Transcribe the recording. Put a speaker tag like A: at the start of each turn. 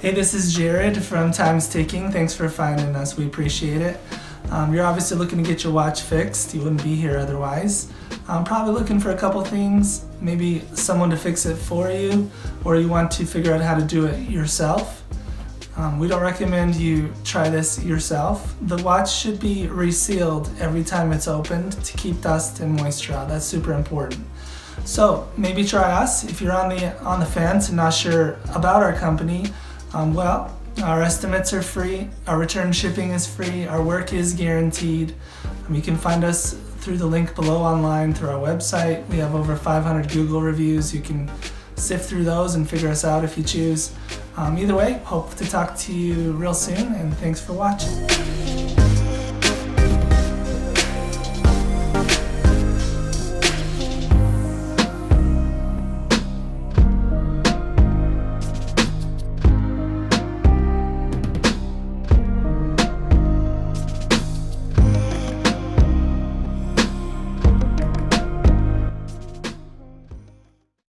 A: Hey, this is Jared from Time's Ticking. Thanks for finding us. We appreciate it. You're obviously looking to get your watch fixed. You wouldn't be here otherwise. Probably looking for a couple things, maybe someone to fix it for you, or you want to figure out how to do it yourself. We don't recommend you try this yourself. The watch should be resealed every time it's opened to keep dust and moisture out. That's super important. So maybe try us. If you're on the fence and not sure about our company, well, our estimates are free, our return shipping is free, our work is guaranteed. You can find us through the link below online through our website. We have over 500 Google reviews. You can sift through those and figure us out if you choose. Either way, hope to talk to you real soon, and thanks for watching.